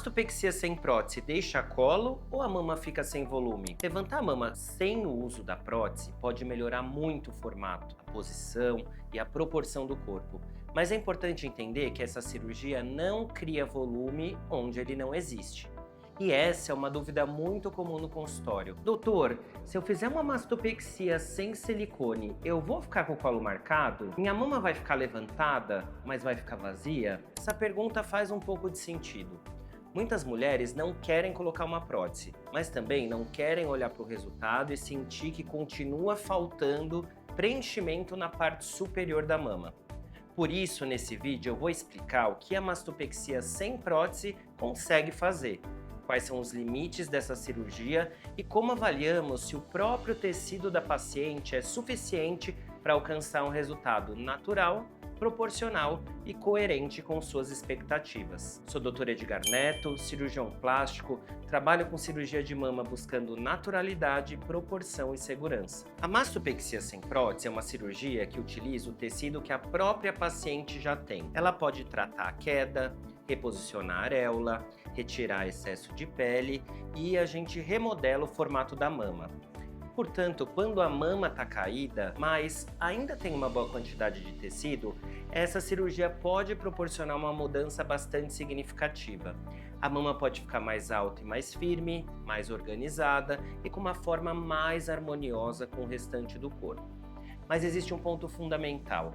mastopexia sem prótese deixa colo ou a mama fica sem volume? Levantar a mama sem o uso da prótese pode melhorar muito o formato, a posição e a proporção do corpo. Mas é importante entender que essa cirurgia não cria volume onde ele não existe. E essa é uma dúvida muito comum no consultório. Doutor, se eu fizer uma mastopexia sem silicone, eu vou ficar com o colo marcado? Minha mama vai ficar levantada, mas vai ficar vazia? Essa pergunta faz um pouco de sentido. Muitas mulheres não querem colocar uma prótese, mas também não querem olhar para o resultado e sentir que continua faltando preenchimento na parte superior da mama. Por isso, nesse vídeo eu vou explicar o que a mastopexia sem prótese consegue fazer, quais são os limites dessa cirurgia e como avaliamos se o próprio tecido da paciente é suficiente para alcançar um resultado natural, proporcional e coerente com suas expectativas. Sou Dr. Edgar Neto, cirurgião plástico, trabalho com cirurgia de mama buscando naturalidade, proporção e segurança. A mastopexia sem prótese é uma cirurgia que utiliza o tecido que a própria paciente já tem. Ela pode tratar a queda, reposicionar a areola, retirar excesso de pele e a gente remodela o formato da mama. Portanto, quando a mama está caída, mas ainda tem uma boa quantidade de tecido, essa cirurgia pode proporcionar uma mudança bastante significativa. A mama pode ficar mais alta e mais firme, mais organizada e com uma forma mais harmoniosa com o restante do corpo. Mas existe um ponto fundamental.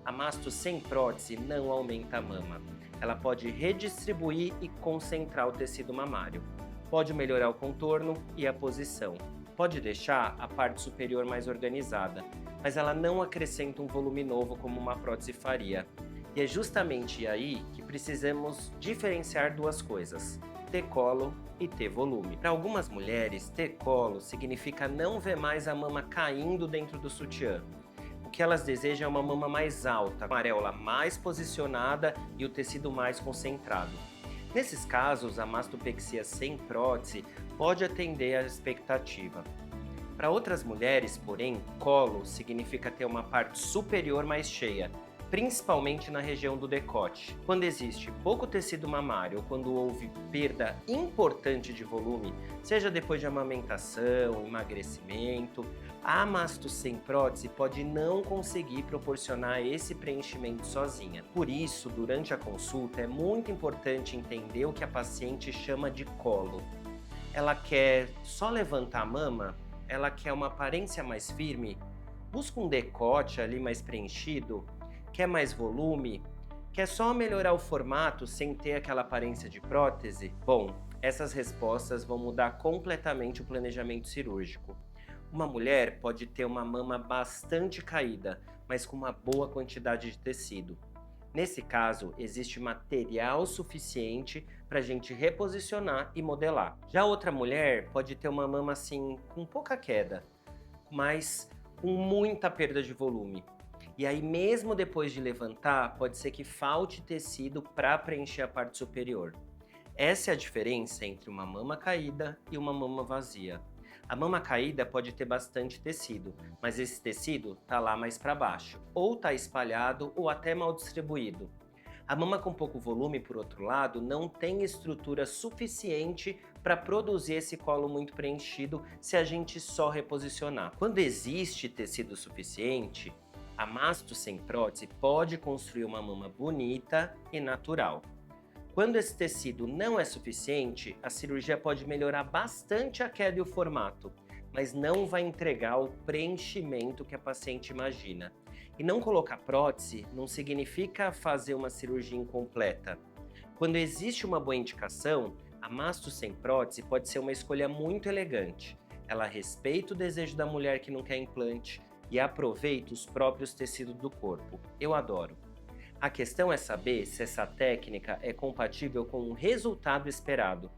A masto sem prótese não aumenta a mama. Ela pode redistribuir e concentrar o tecido mamário. Pode melhorar o contorno e a posição. Pode deixar a parte superior mais organizada, mas ela não acrescenta um volume novo como uma prótese faria. E é justamente aí que precisamos diferenciar duas coisas: ter colo e ter volume. Para algumas mulheres, ter colo significa não ver mais a mama caindo dentro do sutiã. O que elas desejam é uma mama mais alta, com a areola mais posicionada e o tecido mais concentrado. Nesses casos, a mastopexia sem prótese pode atender à expectativa. Para outras mulheres, porém, colo significa ter uma parte superior mais cheia, principalmente na região do decote. Quando existe pouco tecido mamário ou quando houve perda importante de volume, seja depois de amamentação, emagrecimento, a masto sem prótese pode não conseguir proporcionar esse preenchimento sozinha. Por isso, durante a consulta, é muito importante entender o que a paciente chama de colo. Ela quer só levantar a mama? Ela quer uma aparência mais firme? Busca um decote ali mais preenchido? Quer mais volume? Quer só melhorar o formato sem ter aquela aparência de prótese? Bom, essas respostas vão mudar completamente o planejamento cirúrgico. Uma mulher pode ter uma mama bastante caída, mas com uma boa quantidade de tecido. Nesse caso, existe material suficiente para a gente reposicionar e modelar. Já outra mulher pode ter uma mama assim, com pouca queda, mas com muita perda de volume. E aí, mesmo depois de levantar, pode ser que falte tecido para preencher a parte superior. Essa é a diferença entre uma mama caída e uma mama vazia. A mama caída pode ter bastante tecido, mas esse tecido está lá mais para baixo, ou está espalhado ou até mal distribuído. A mama com pouco volume, por outro lado, não tem estrutura suficiente para produzir esse colo muito preenchido se a gente só reposicionar. Quando existe tecido suficiente, a masto sem prótese pode construir uma mama bonita e natural. Quando esse tecido não é suficiente, a cirurgia pode melhorar bastante a queda e o formato, mas não vai entregar o preenchimento que a paciente imagina. E não colocar prótese não significa fazer uma cirurgia incompleta. Quando existe uma boa indicação, a masto sem prótese pode ser uma escolha muito elegante. Ela respeita o desejo da mulher que não quer implante e aproveita os próprios tecidos do corpo. Eu adoro. A questão é saber se essa técnica é compatível com o resultado esperado.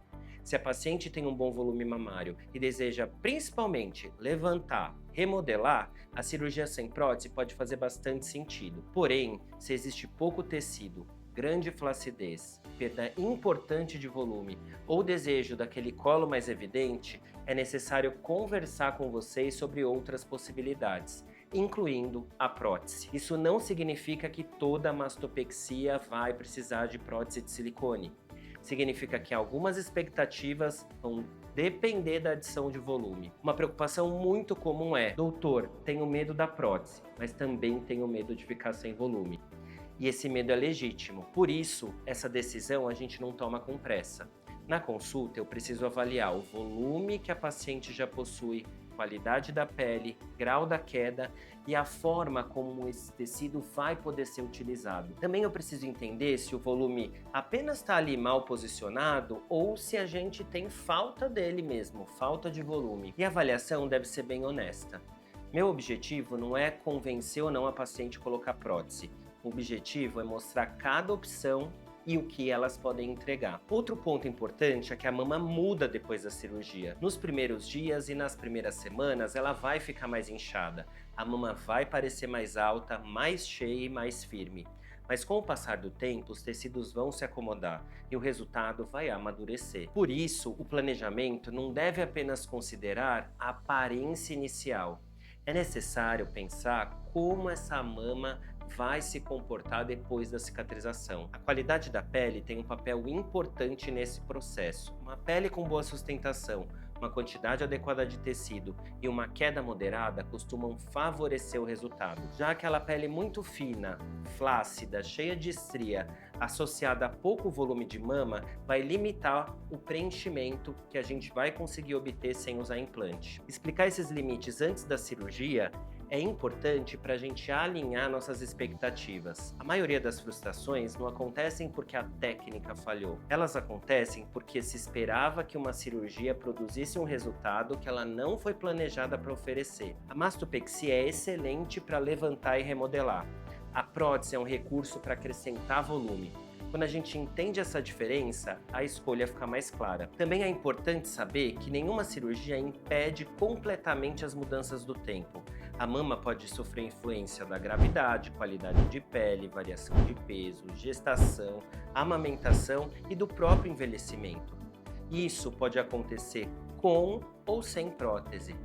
Se a paciente tem um bom volume mamário e deseja principalmente levantar, remodelar, a cirurgia sem prótese pode fazer bastante sentido. Porém, se existe pouco tecido, grande flacidez, perda importante de volume ou desejo daquele colo mais evidente, é necessário conversar com vocês sobre outras possibilidades, incluindo a prótese. Isso não significa que toda mastopexia vai precisar de prótese de silicone. significa que algumas expectativas vão depender da adição de volume. Uma preocupação muito comum é: doutor, tenho medo da prótese, mas também tenho medo de ficar sem volume. E esse medo é legítimo. Por isso, essa decisão a gente não toma com pressa. Na consulta, eu preciso avaliar o volume que a paciente já possui, qualidade da pele, grau da queda e a forma como esse tecido vai poder ser utilizado. Também eu preciso entender se o volume apenas está ali mal posicionado ou se a gente tem falta dele mesmo, falta de volume. E a avaliação deve ser bem honesta. Meu objetivo não é convencer ou não a paciente a colocar prótese. O objetivo é mostrar cada opção e o que elas podem entregar. Outro ponto importante é que a mama muda depois da cirurgia. Nos primeiros dias e nas primeiras semanas, ela vai ficar mais inchada. A mama vai parecer mais alta, mais cheia e mais firme. Mas com o passar do tempo, os tecidos vão se acomodar e o resultado vai amadurecer. Por isso, o planejamento não deve apenas considerar a aparência inicial. É necessário pensar como essa mama vai se comportar depois da cicatrização. A qualidade da pele tem um papel importante nesse processo. Uma pele com boa sustentação, uma quantidade adequada de tecido e uma queda moderada costumam favorecer o resultado. Já aquela pele muito fina, flácida, cheia de estria, associada a pouco volume de mama, vai limitar o preenchimento que a gente vai conseguir obter sem usar implante. Explicar esses limites antes da cirurgia é importante para a gente alinhar nossas expectativas. A maioria das frustrações não acontecem porque a técnica falhou. Elas acontecem porque se esperava que uma cirurgia produzisse um resultado que ela não foi planejada para oferecer. A mastopexia é excelente para levantar e remodelar. A prótese é um recurso para acrescentar volume. Quando a gente entende essa diferença, a escolha fica mais clara. Também é importante saber que nenhuma cirurgia impede completamente as mudanças do tempo. A mama pode sofrer influência da gravidade, qualidade de pele, variação de peso, gestação, amamentação e do próprio envelhecimento. Isso pode acontecer com ou sem prótese.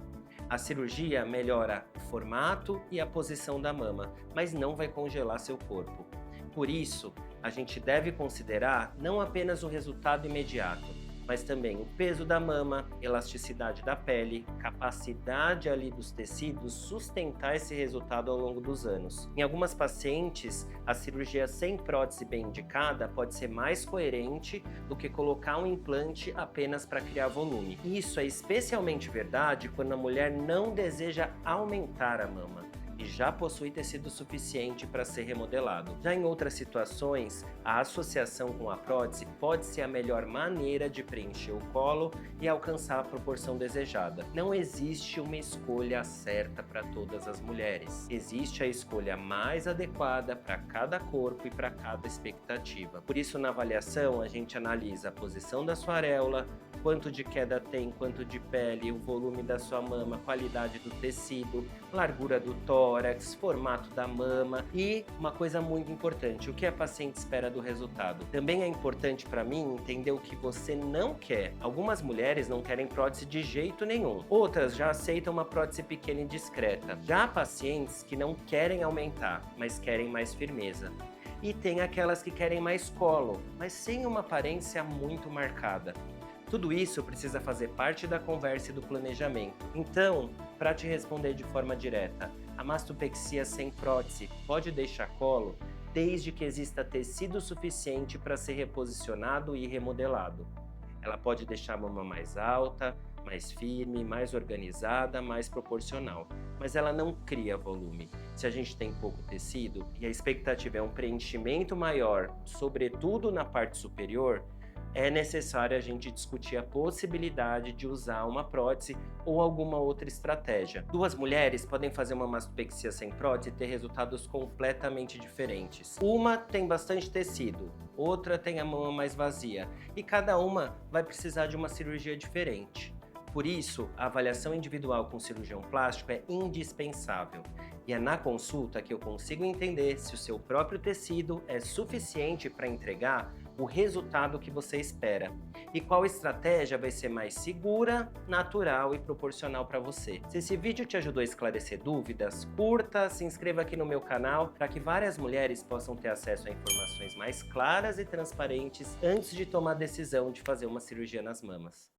A cirurgia melhora o formato e a posição da mama, mas não vai congelar seu corpo. Por isso, a gente deve considerar não apenas o resultado imediato, mas também o peso da mama, elasticidade da pele, capacidade ali dos tecidos sustentar esse resultado ao longo dos anos. Em algumas pacientes, a cirurgia sem prótese bem indicada pode ser mais coerente do que colocar um implante apenas para criar volume. Isso é especialmente verdade quando a mulher não deseja aumentar a mama e já possui tecido suficiente para ser remodelado. Já em outras situações, a associação com a prótese pode ser a melhor maneira de preencher o colo e alcançar a proporção desejada. Não existe uma escolha certa para todas as mulheres. Existe a escolha mais adequada para cada corpo e para cada expectativa. Por isso, na avaliação, a gente analisa a posição da sua areola, quanto de queda tem, quanto de pele, o volume da sua mama, qualidade do tecido, largura do tórax, formato da mama e uma coisa muito importante, o que a paciente espera do resultado. Também é importante para mim entender o que você não quer. Algumas mulheres não querem prótese de jeito nenhum, outras já aceitam uma prótese pequena e discreta. Já há pacientes que não querem aumentar, mas querem mais firmeza. E tem aquelas que querem mais colo, mas sem uma aparência muito marcada. Tudo isso precisa fazer parte da conversa e do planejamento. Então, para te responder de forma direta, a mastopexia sem prótese pode deixar colo desde que exista tecido suficiente para ser reposicionado e remodelado. Ela pode deixar a mama mais alta, mais firme, mais organizada, mais proporcional, mas ela não cria volume. Se a gente tem pouco tecido e a expectativa é um preenchimento maior, sobretudo na parte superior, é necessário a gente discutir a possibilidade de usar uma prótese ou alguma outra estratégia. Duas mulheres podem fazer uma mastopexia sem prótese e ter resultados completamente diferentes. Uma tem bastante tecido, outra tem a mama mais vazia, e cada uma vai precisar de uma cirurgia diferente. Por isso, a avaliação individual com o cirurgião plástico é indispensável. E é na consulta que eu consigo entender se o seu próprio tecido é suficiente para entregar o resultado que você espera. e qual estratégia vai ser mais segura, natural e proporcional para você. Se esse vídeo te ajudou a esclarecer dúvidas, curta, se inscreva aqui no meu canal para que várias mulheres possam ter acesso a informações mais claras e transparentes antes de tomar a decisão de fazer uma cirurgia nas mamas.